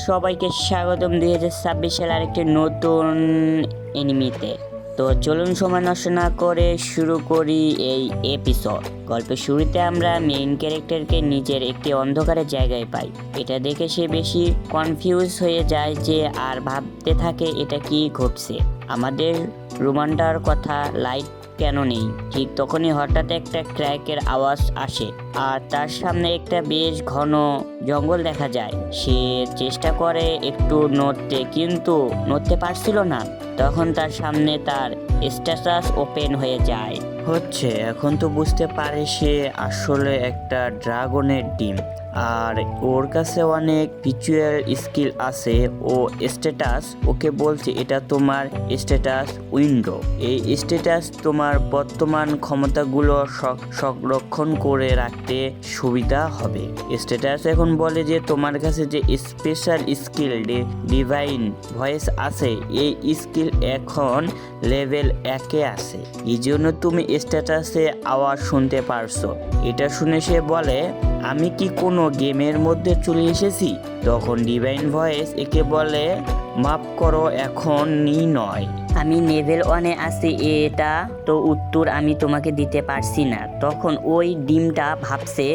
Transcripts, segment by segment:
সবাইকে স্বাগতম 2026 সালের আরেকটি নতুন এনিমিতে। তো চলুন সময় নষ্ট না করে শুরু করি এই এপিসোড। গল্পের শুরুতে আমরা মেইন ক্যারেক্টারকে নিজের একটি অন্ধকারের জায়গায় পাই। এটা দেখে সে বেশি কনফিউজ হয়ে যায় যে আর ভাবতে থাকে এটা কি ঘটছে, আমাদের রোমান্টার কথা লাইট কেন নেই। ঠিক তখনই হঠাৎ একটা ক্র্যাকের আওয়াজ আসে আর তার সামনে একটা বেশ ঘন জঙ্গল দেখা যায়। সে চেষ্টা করে একটু নড়তে, কিন্তু নড়তে পারছিল না। তখন তার সামনে তার স্ট্যাটাস ওপেন হয়ে যায়। এখন তো বুঝতে পারে সে আসলে একটা ড্রাগনের ডিম, আর ওর কাছে অনেক ভিজুয়াল স্কিল আছে। ও স্ট্যাটাস ওকে বলছে এটা তোমার স্ট্যাটাস উইন্ডো। এই স্ট্যাটাস তোমার বর্তমান ক্ষমতাগুলো সংরক্ষণ করে রাখতে সুবিধা হবে। স্ট্যাটাস এখন বলে যে তোমার কাছে যে স্পেশাল স্কিল ডিভাইন ভয়েস আছে, এই স্কিল এখন লেভেল 1-এ আছে। এই জন্য তুমি স্ট্যাটাসে আওয়াজ শুনতে পারছো। এটা শুনে সে বলে, আমি কি কোনো গেমের মধ্যে চলে এসেছি? তখন ডিভাইন ভয়েস একে বলে, মাফ করো, এখনই নয়, আমি লেভেল 1-এ আছি। এটা তো উত্তর আমি তোমাকে দিতে পারছি না। তখন ওই ডিমটা ভাবছে,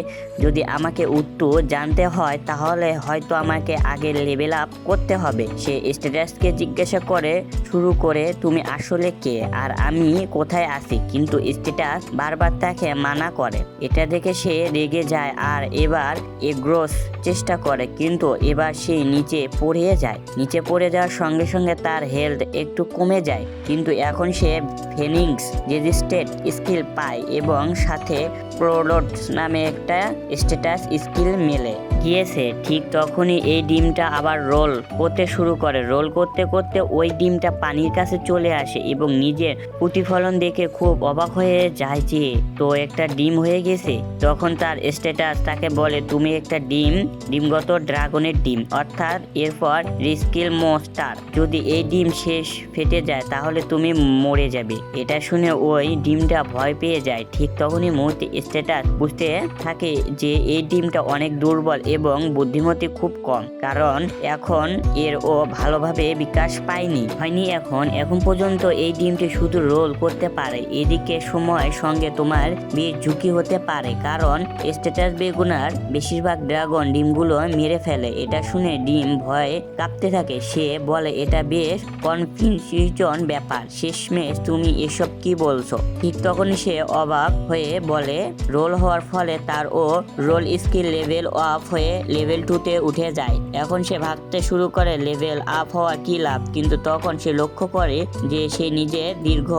যদি আমাকে উত্তর জানতে হয় তাহলে হয়তো আমাকে আগে লেভেল আপ করতে হবে। সে স্ট্যাটাসকে জিজ্ঞাসা করে শুরু করে, তুমি আসলে কে আর আমি কোথায় আছি? কিন্তু স্ট্যাটাস বারবার তাকে মানা করে। এটা দেখে সে রেগে যায় আর এবার এগ্রোস চেষ্টা করে, কিন্তু এবার সে নিচে পড়ে যায়। নিচে পড়ে যাওয়ার সঙ্গে সঙ্গে তার হেলথ একটু কমে যায়, কিন্তু এখন সে ফিনিক্স রেজিস্টেড স্কিল পায় এবং সাথে প্রোলোডস নামে একটা স্ট্যাটাস স্কিল মেলে গিয়েছে। ঠিক তখনই এই ডিমটা আবার রোল করতে শুরু করে। রোল করতে করতে ওই ডিমটা পানির কাছে চলে আসে এবং নিজের প্রতিফলন দেখে খুব অবাক হয়ে যায় যে তো একটা ডিম হয়ে গেছে। তখন তার স্ট্যাটাস তাকে বলে, তুমি একটা ডিমগত ড্রাগনের ডিম, অর্থাৎ এরপর রিস্কিল মনস্টার। যদি এই ডিম শেষ ফেটে যায় তাহলে তুমি মরে যাবে। এটা শুনে ওই ডিমটা ভয় পেয়ে যায়। ঠিক তখনই মুহূর্তে স্ট্যাটাস বুঝতে থাকে যে এই ডিমটা অনেক দুর্বল এবং বুদ্ধিমত্তা খুব কম, কারণ এখন ও ভালোভাবে বিকাশ হয়নি। এখন পর্যন্ত এই ডিমটি শুধু রোল করতে পারে। এদিকে সময়ের সঙ্গে তোমার বেশ ঝুঁকি হতে পারে, কারণ স্ট্যাটাস বেগুনার বেশিরভাগ ড্রাগন ডিমগুলো মেরে ফেলে। এটা শুনে ডিম ভয়ে কাঁপতে থাকে। সে বলে, এটা বেশ কনফিউশন ব্যাপার, শেষমেশ তুমি এসব কি বলছো? ঠিক তখনই সে অবাক হয়ে বলে, রোল হওয়ার ফলে তার রোল স্কিল লেভেল আপ হয়ে লেভেল 2-তে উঠে যায়। এখন সে ভাবতে শুরু করে লেভেল আপ হওয়ার কি লাভ, কিন্তু তখন সে লক্ষ্য করে যে সে নিজে দীর্ঘ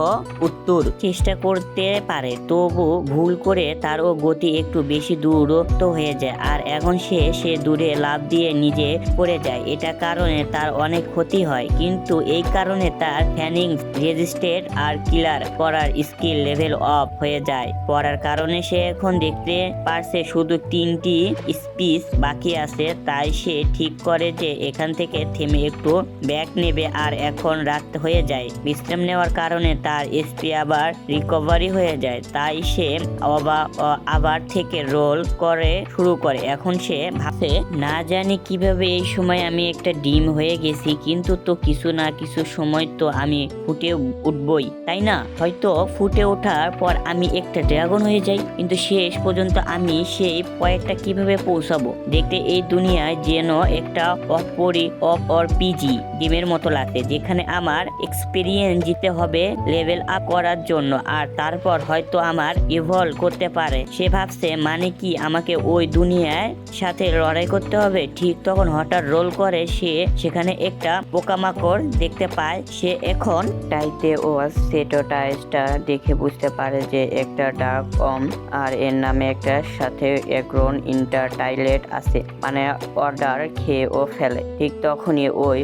উত্তর চেষ্টা করতে পারে, তবু ভুল করে তার গতি একটু বেশি দূরত্ব হয়ে যায়। আর এখন সে দূরে লাভ দিয়ে নিজে পড়ে যায়। এটা কারণে তার অনেক ক্ষতি হয়, কিন্তু এই কারণে তার ফিনিক্স রেজিস্টেড আর কিলার করার স্কিল লেভেল অফ হয়ে যায়। পড়ার কারণে সে এখন দেখতে পারছে শুধু 3টি স্পিচ বাকি আছে। তাই সে ঠিক করে যে এখান থেকে থেমে একটু ব্যাক নেবে। আর এখন রাত হয়ে যায়। বিশ্রাম নেওয়ার কারণে তার এসপি আবার রিকভারি হয়ে যায়। তাই সে আবার থেকে রোল করে শুরু করে। এখন সে ভাবছে, না জানি কিভাবে এই সময় আমি একটা ডিম হয়ে গেছি, কিন্তু তো কিছু না কিছু সময় তো আমি ফুটে উঠবই, তাই না? হয়তো ফুটে ওঠার পর আমি একটা ড্রাগন হয়ে যাই, কিন্তু শেষ পর্যন্ত আমি সেই পয়েন্টটা কিভাবে পৌঁছাবো? দেখতে এই দুনিয়ায় যেন একটা পিজি ডিমের মতো লাগছে, যেখানে আমার এক্সপেরিয়েন্স জিতে হবে লেভেল আপ করার জন্য, আর তারপর হয়তো আমার ইভলভ করতে পারে। সে ভাবছে, মানে কি আমাকে ওই দুনিয়ার সাথে লড়াই করতে হবে? ঠিক তখন হঠাৎ রোল করে সে সেখানে একটা পোকামাকড় দেখতে পায়। সে এখন টাইতে ও সেটোটাইজটা দেখে বুঝতে পারে যে একটা ডার্ক আর এর নামে একটা সাথে এগ্রোন ইন্টারটাইলেট আছে, মানে অর্ডার খেয়ে ও ফেলে। ঠিক তখনই ওই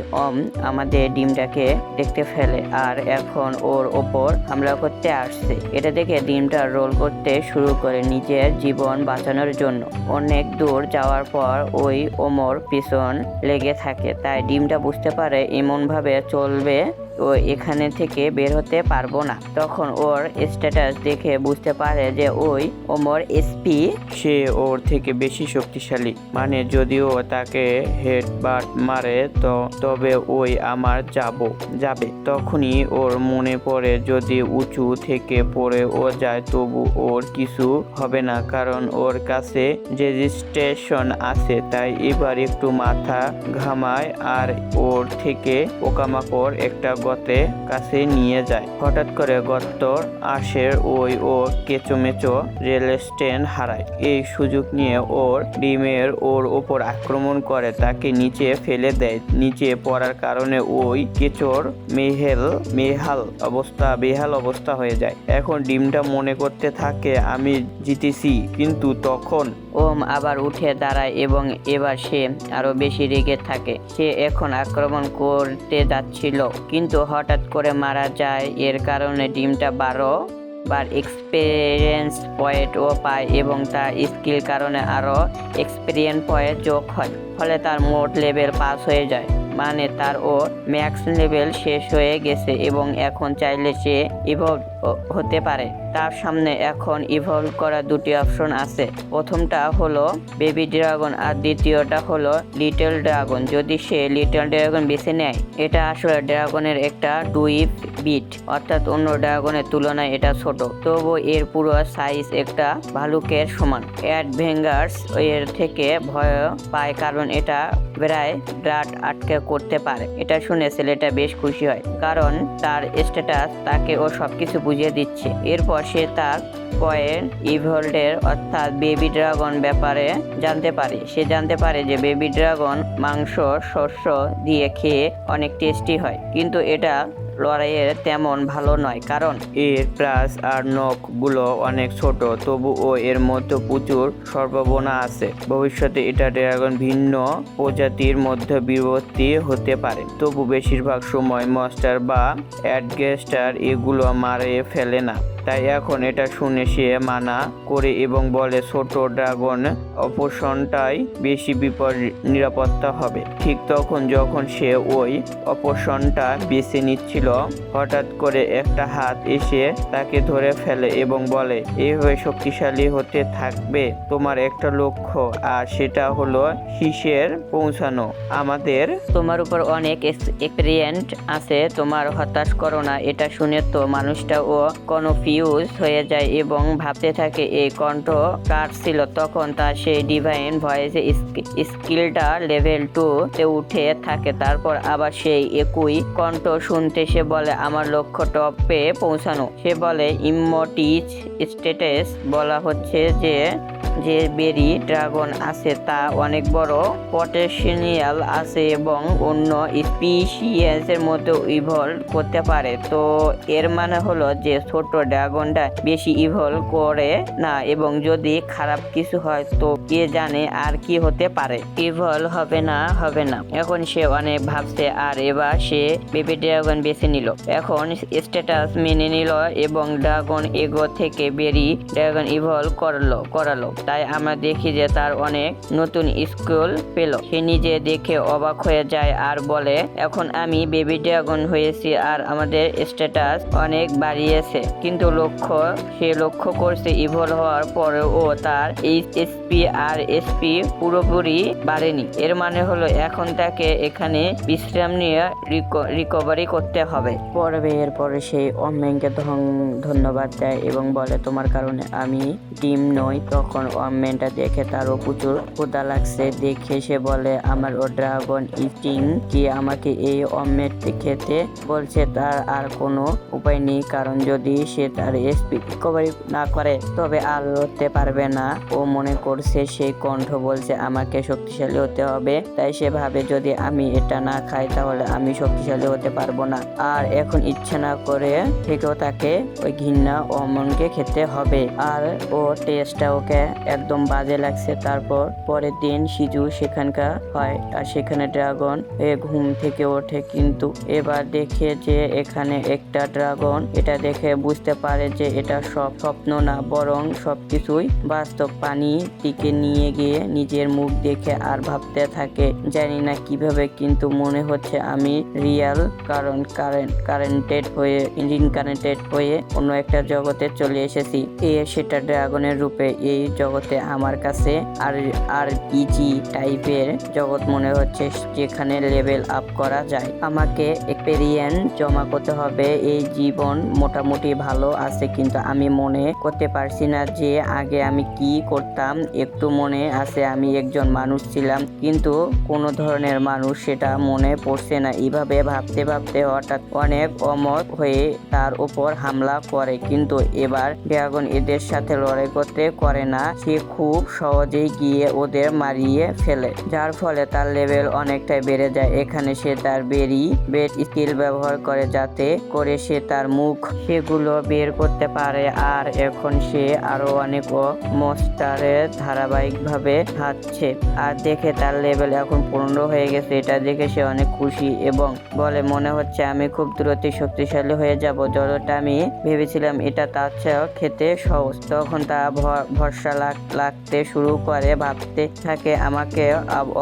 আমাদের ডিমটাকে দেখতে ফেলে আর এখন ওর ওপর হামলা করতে আসছে। এটা দেখে ডিমটা রোল করতে শুরু করে নিজের জীবন বাঁচানোর জন্য। অনেক দূর যাওয়ার পর ওই ওমর পিছন লেগে থাকে। তাই ডিমটা বুঝতে পারে এমন ভাবে চলবে ও এখানে থেকে বের হতে পারবো না। তখন ওর স্ট্যাটাস দেখে বুঝতে পারে যে ওই ওমর এসপি সে ওর থেকে বেশি শক্তিশালী, মানে যদিও তাকে হেডবাট মারে তবে ওই আমার যাবে। তখনই ওর মনে পড়ে যদি উঁচু থেকে পড়ে ও যায় তবু ওর কিছু হবে না, কারণ ওর কাছে রেজিস্ট্রেশন আছে। তাই এবার একটু মাথা ঘামায় আর ওর থেকে পোকামাকড় একটা গর্তে কাছে নিয়ে যায়। হঠাৎ করে গর্তর আশের ও কেঁচোমেচো রেল স্টেশন হারায়। এই সুযোগ নিয়ে ওর ডিমের ওর ওপর আক্রমণ করে, তাকে নিচে ফেলে দেয়। নিচে পড়ার কারণে ওই কেঁচোর বেহাল অবস্থা হয়ে যায়। এখন ডিমটা মনে করতে থাকে আমি জিতেছি, কিন্তু তখন ওম আবার উঠে দাঁড়ায় এবং এবার সে আরো বেশি রেগে থাকে। সে এখন আক্রমণ করতে যাচ্ছিল, কিন্তু হঠাৎ করে মারা যায়। এর কারণে ডিমটা 12 বার এক্সপেরিয়েন্স পয়েন্ট ও পায় এবং তার স্কিল কারণে আরো এক্সপেরিয়েন্স পয়েন্ট যোগ হয়। ফলে তার মোট লেভেল 5 হয়ে যায়, মানে তার ও ম্যাক্স লেভেল শেষ হয়ে গেছে এবং এখন চাইলে সে ইভলভ হতে পারে। তার সামনে এখন ইভলভ করা দুটি অপশন আছে। প্রথমটা হলো বেবি ড্রাগন আর দ্বিতীয়টা হলো লিটল ড্রাগন। যদি সে লিটল ড্রাগন বেছে নেয়, এটা আসলে ড্রাগনের একটা ডুইপ বিট, অর্থাৎ অন্য ড্রাগনের তুলনায় এটা ছোট, তবু এর পুরো সাইজ একটা ভালুকের সমান। অ্যাডভেঞ্জার্স এর থেকে ভয় পায় কারণ এটা প্রায় ব্লাড আটকে করতে পারে। এটা শুনে ছেলেটা বেশ খুশি হয়, কারণ তার স্ট্যাটাস তাকে ও সবকিছু বুঝিয়ে দিচ্ছে। এরপর সে তার পয়েন্ট ইভলভের অর্থাৎ বেবি ড্রাগন ব্যাপারে জানতে পারে যে বেবি ড্রাগন মাংস শস্য দিয়ে খেয়ে অনেক টেস্টি হয়, কিন্তু এটা লড়াইয়ের তেমন ভালো নয়, কারণ এর প্রাস আর নখগুলো অনেক ছোট। তবুও এর মধ্যে প্রচুর সম্ভাবনা আছে। ভবিষ্যতে এটা ড্রাগন ভিন্ন প্রজাতির মধ্যে বিভক্তি হতে পারে। তবু বেশিরভাগ সময় মনস্টার বা অ্যাডগেস্টার এগুলো মারে ফেলে না। তাই এখন এটা শুনে সে মানা করে এবং বলে ছোট ড্রাগন অপশনটাই বেশি নিরাপত্তা হবে। ঠিক তখন যখন সে ওই অপশনটা বেছে নিচ্ছিল, হঠাৎ করে একটা হাত এসে তাকে ধরে ফেলে এবং বলে, এইভাবে শক্তিশালী হতে থাকবে তোমার একটা লক্ষ্য, আর সেটা হলো শীর্ষে পৌঁছানো। আমাদের তোমার উপর অনেক এক্সপেরিয়েন্স আছে, তোমার হতাশ করো না। এটা শুনে তো মানুষটা ও কনফিউজ হয়ে যায় এবং ভাবতে থাকে এই কণ্ঠ কার ছিল। তখন তার সেই ডিভাইন ভয়েস স্কিলটা লেভেল 2 তে উঠে থাকে। তারপর আবার সেই একই কণ্ঠ শুনতে সে বলে, আমার লক্ষ্য টপে পৌঁছানো। সে বলে ইমোটিজ স্ট্যাটাস বলা হচ্ছে যে বেরি ড্রাগন আছে তা অনেক বড় পটেনশিয়াল আছে এবং অন্য স্পিসিসের মতো ইভলভ করতে পারে। তো এর মানে হলো যে ছোট ড্রাগনটা বেশি ইভলভ করে না, এবং যদি খারাপ কিছু হয় তো কে জানে আর কি হতে পারে। ইভলভ হবে না। এখন সে অনেক ভাবছে আর এবার সে বেবি ড্রাগন বেছে নিল। এখন স্ট্যাটাস মেনে নিল এবং ড্রাগন এগো থেকে বেরি ড্রাগন ইভলভ করালো। তাই আমরা দেখি যে তার অনেক নতুন স্কিল পেল। সে নিজে দেখে অবাক হয়ে যায় আর বলে, এখন আমি বেবি ড্রাগন হয়েছি আর আমাদের স্ট্যাটাস অনেক বাড়িয়েছে। কিন্তু সে লক্ষ্য করছে ইভলভ হওয়ার পরেও তার এইচপি আর এসপি পুরোপুরি বাড়েনি। এর মানে হলো এখন তাকে এখানে বিশ্রাম নিয়ে রিকভারি করতে হবে। এরপরে সেই অম্যানকে ধন্যবাদ দেয় এবং বলে, তোমার কারণে আমি ডিম নই। তখন অম্যানটা দেখে তারও প্রচুর ক্ষুধা লাগছে। দেখে সে বলে, আমার ও ড্রাগন ইটিং কি আমাকে এই অমলেট খেতে বলছে। তার আর কোনো উপায় নেই, কারণ যদি সে তার এসপি রিকভারি না করে তবে আর লড়তে পারবে না। ও মনে করছে সেই কণ্ঠ বলছে আমাকে শক্তিশালী হতে হবে। তাই সে ভাবে যদি আমি এটা না খাই তাহলে আমি শক্তিশালী হতে পারবো না। আর এখন ইচ্ছা না করে থেকেও তাকে ওই ঘৃণা অমনকে খেতে হবে। আর ও টেস্টটা ওকে একদম বাজে লাগছে। তারপর পরের দিন শিজু সেখানকার হয় আর সেখানে ড্রাগন ঘুম থেকে ওঠে, কিন্তু এবার দেখে যে এখানে একটা ড্রাগন, এটা দেখে বুঝতে পারে যে এটা সব স্বপ্ন না, বরং সবকিছুই বাস্তব। পানি টিকে নিয়ে গিয়ে নিজের মুখ দেখে আর ভাবতে থাকে, জানি না কিভাবে, কিন্তু মনে হচ্ছে আমি রিয়াল কারেন্টেড হয়ে অন্য একটা জগতে চলে এসেছি। সেটা ড্রাগনের রূপে। এই জগতে আমার কাছে আর পিজি টাইপের জগৎ মনে হচ্ছে, যেখানে লেভেল আপ করা যায়। আমাকে এক্সপেরিয়েন্স জমা করতে হবে। এই জীবন মোটামুটি ভালো আছে, কিন্তু আমি মনে করতে পারছি না যে আগে আমি কি করতাম। একটু মনে আছে আমি একজন মানুষ ছিলাম, কিন্তু কোন ধরনের মানুষ সেটা মনে পড়ছে না। এইভাবে ভাবতে ভাবতে হঠাৎ অনেক অমত হয়ে তার উপর হামলা করে, কিন্তু এবার ড্রাগন এদের সাথে লড়াই করতে করে না, সে খুব সহজেই গিয়ে ওদের মারিয়ে ফেলে, যার ফলে তার লেভেল অনেকটাই বেড়ে যায়। এখানে সে তার বেড স্কিল ব্যবহার করে, যাতে করে সে তার মুখ সেগুলো বের করতে পারে। আর এখন সে আরো অনেক মনস্টারের ধারাবাহিকভাবে হাঁটছে, আর দেখে তার লেভেল এখন 15 হয়ে গেছে। এটা দেখে সে অনেক খুশি এবং বলে, মনে হচ্ছে আমি খুব দ্রুতই শক্তিশালী হয়ে যাব। যতটা আমি ভেবেছিলাম এটা তার চেয়েও খেতে সহজ। তখন তা ভরসা লাগতে শুরু করে, ভাবতে থাকে আমাকে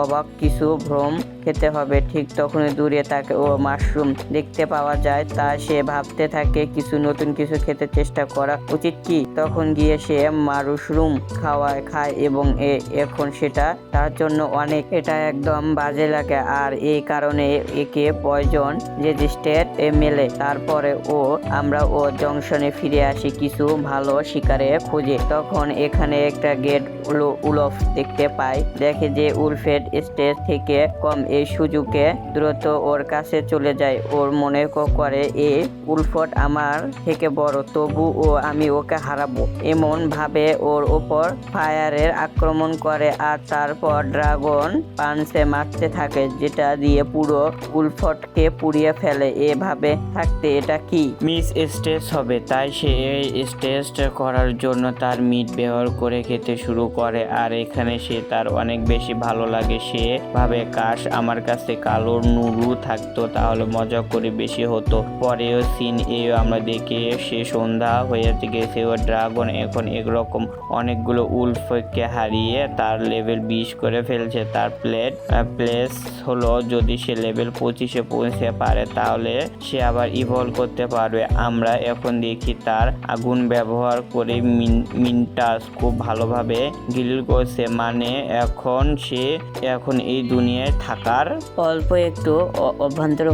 অবাক কিছু ভ্রম খেতে হবে। ঠিক তখনই দূরে তাকে মাশরুম দেখতে পাওয়া যায়, তা সে ভাবতে থাকে কিছু নতুন কিছু খেতে চেষ্টা করা উচিত কি। তখন গিয়ে সে মাশরুম খায় এবং এখন সেটা তার জন্য এটা একদম বাজে লাগে, আর এই কারণে একে পয়জন রেজিস্ট্রেট মেলে। তারপরে আমরা জংশনে ফিরে আসি কিছু ভালো শিকারে খুঁজে। তখন এখানে একটা গেট উলফ দেখতে পাই, দেখে যে উলফের স্টেজ থেকে কম। এই সুযোগে দ্রুত ওর কাছে চলে যায়। ওর মনে করে এই উলফট আমার থেকে বড়, তবুও আমি ওকে হারাবো। এমন ভাবে ওর উপর ফায়ারের আক্রমণ করে, আর তারপর ড্রাগন পাঞ্চে মারতে থাকে, যেটা দিয়ে পুরো উলফটকে পুড়িয়ে ফেলে। এভাবে থাকতে এটা কি মিস স্টেজ হবে, তাই সে এই স্টেজ করার জন্য তার মিট ব্যবহার করে খেতে শুরু করে। আর এখানে সে তার অনেক বেশি ভালো লাগে। সে ভাবে, কাশ আমার কাছে কালো নুরু থাকতো, তাহলে মজা করে বেশি হতো। পরেও সিন আমরা দেখে সে সন্ধ্যা হয়ে গেছে। ও ড্রাগন এখন একরকম অনেকগুলো উলফকে হারিয়ে তার লেভেল 20 করে ফেলছে। তার প্লেস হলো, যদি সে লেভেল 25-এ পৌঁছে পারে তাহলে সে আবার ইভলভ করতে পারবে। আমরা এখন দেখি তার আগুন ব্যবহার করে মিন্টাস খুব ভালোভাবে গিল করছে, মানে এখন এই দুনিয়ায় থাকার অল্প একটু অভ্যন্তর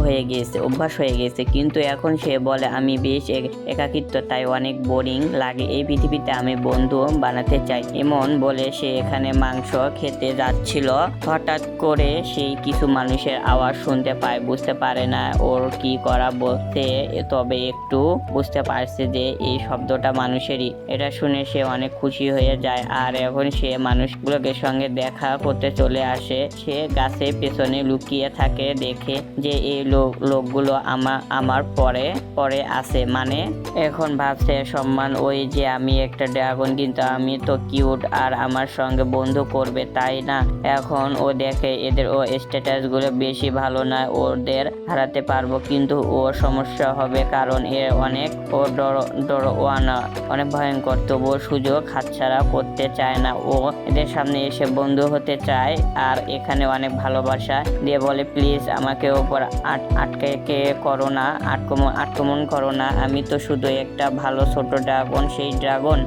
অভ্যাস হয়ে গিয়েছে, কিন্তু এখন সে বলে আমি বেশ একাকিত্ব, তাই অনেক বোরিং লাগে। এই পৃথিবীতে আমি বন্ধু বানাতে চাই। এমন বলে সে এখানে মাংস খেতে যাচ্ছিল, হঠাৎ করে সেই কিছু মানুষের আওয়াজ শুনতে পায়। বুঝতে পারে না ওর কি করা বলতে, তবে একটু বুঝতে পারছে যে এই শব্দটা মানুষেরই। এটা শুনে সে অনেক খুশি হয়ে যায়, আর এখন সে মানুষগুলোকে সঙ্গে দেখা করতে চলে আসে। সে গাছের পেছনে লুকিয়ে থাকে, দেখে যে এই লোকগুলো আমার পরে আছে, মানে এখন ভাবছে সম্মান, ওই যে আমি একটা ড্রাগন, কিন্তু আমি তো কিউট, আর আমার সঙ্গে বন্ধু করবে তাই না। এখন ও দেখে এদের স্ট্যাটাস গুলো বেশি ভালো না, ওদের হারাতে পারবো, কিন্তু ওর সমস্যা হবে, কারণ এর অনেক অনেক ভয়ঙ্কর। তবুও সুযোগ হাতছাড়া করতে চায় না। ও এদের সামনে এসে বন্ধু হতে চায়, আর এখানে অনেক ভালোবাসা দিয়ে বলে, প্লিজ আমাকে ওপর আক্রমণ করো না, আমি তো শুধু একটা ভালো ছোট ড্রাগন, সেই ড্রাগন